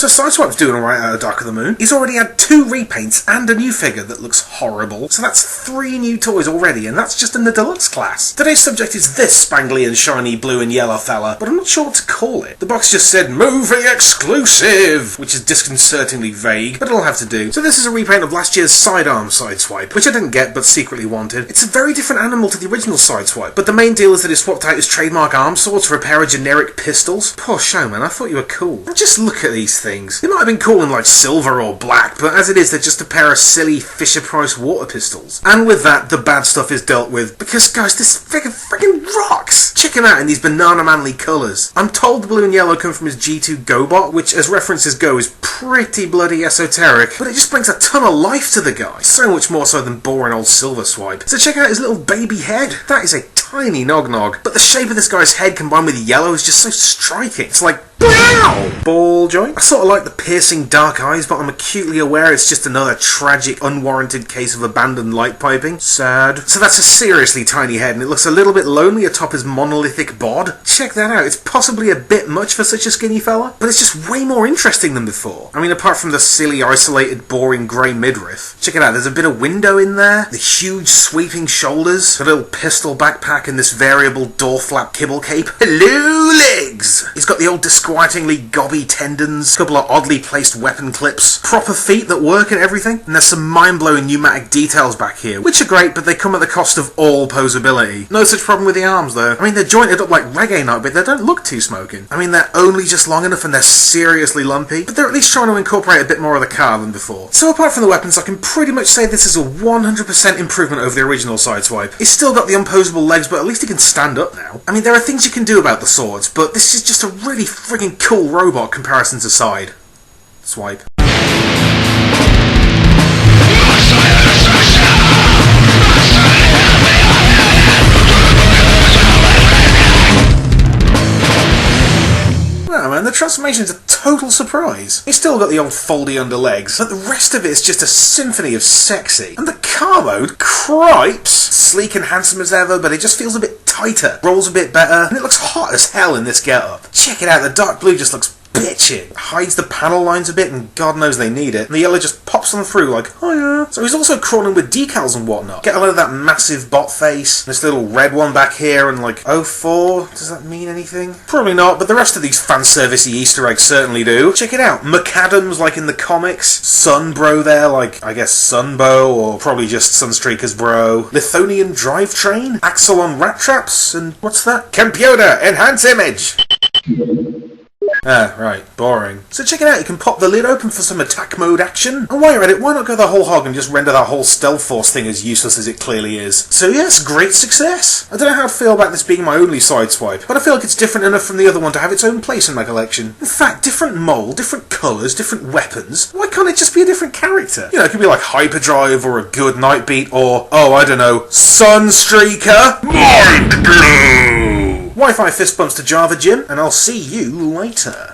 So Sideswipe's doing alright out of Dark of the Moon. He's already had 2 repaints and a new figure that looks horrible. So that's 3 new toys already, and that's just in the deluxe class. Today's subject is this spangly and shiny blue and yellow fella, but I'm not sure what to call it. The box just said movie exclusive, which is disconcertingly vague, but it'll have to do. So this is a repaint of last year's sidearm Sideswipe, which I didn't get but secretly wanted. It's a very different animal to the original Sideswipe, but the main deal is that he swapped out his trademark arm swords for a pair of generic pistols. Poor showman, I thought you were cool. And just look at these things. They might have been cool in like silver or black, but as it is, they're just a pair of silly Fisher-Price water pistols. And with that, the bad stuff is dealt with, because guys, this figure freaking rocks! Check him out in these banana manly colours. I'm told the blue and yellow come from his G2 GoBot, which as references go is pretty bloody esoteric, but it just brings a ton of life to the guy. So much more so than boring old Silverswipe. So check out his little baby head. That is a tiny nog-nog. But the shape of this guy's head combined with yellow is just so striking. It's like, wow! Ball joint. I sort of like the piercing dark eyes, but I'm acutely aware it's just another tragic, unwarranted case of abandoned light piping. Sad. So that's a seriously tiny head, and it looks a little bit lonely atop his monolithic bod. Check that out. It's possibly a bit much for such a skinny fella, but it's just way more interesting than before. I mean, apart from the silly, isolated, boring grey midriff. Check it out. There's a bit of window in there, the huge sweeping shoulders, the little pistol backpack, and this variable door flap kibble cape. Hello, legs! He's got the old disquietingly gobby tendons, a couple of oddly placed weapon clips, proper feet that work and everything, and there's some mind-blowing pneumatic details back here, which are great, but they come at the cost of all posability. No such problem with the arms, though. I mean, they're jointed up like reggae night, but they don't look too smoking. I mean, they're only just long enough and they're seriously lumpy, but they're at least trying to incorporate a bit more of the car than before. So apart from the weapons, I can pretty much say this is a 100% improvement over the original Sideswipe. He's still got the unposable legs, but at least he can stand up now. I mean, there are things you can do about the swords, but this is just a really friggin' cool robot comparisons aside. Swipe. Man, the transformation's a total surprise. He's still got the old foldy under legs, but the rest of it is just a symphony of sexy. And the car mode, cripes! Sleek and handsome as ever, but it just feels a bit tighter, rolls a bit better, and it looks hot as hell in this getup. Check it out, the dark blue just looks bitchin'. Hides the panel lines a bit, and God knows they need it. And the yellow just pops them through like, oh yeah. So he's also crawling with decals and whatnot. Get a load of that massive bot face, this little red one back here, and like, 04? Does that mean anything? Probably not, but the rest of these fan-servicey Easter eggs certainly do. Check it out. McAdams, like in the comics. Sunbro there, like, I guess Sunbow, or probably just Sunstreaker's bro. Lithonian drivetrain. Axle on rat traps, and what's that? Computer, enhance image! Ah, right. Boring. So check it out, you can pop the lid open for some attack mode action. And while you're at it, why not go the whole hog and just render that whole stealth force thing as useless as it clearly is? So yes, great success. I don't know how to feel about this being my only Sideswipe, but I feel like it's different enough from the other one to have its own place in my collection. In fact, different mold, different colours, different weapons. Why can't it just be a different character? You know, it could be like Hyperdrive or a good Nightbeat or, oh, I don't know, Sunstreaker? Mind blow! Wi-Fi fist bumps to Java Jim, and I'll see you later.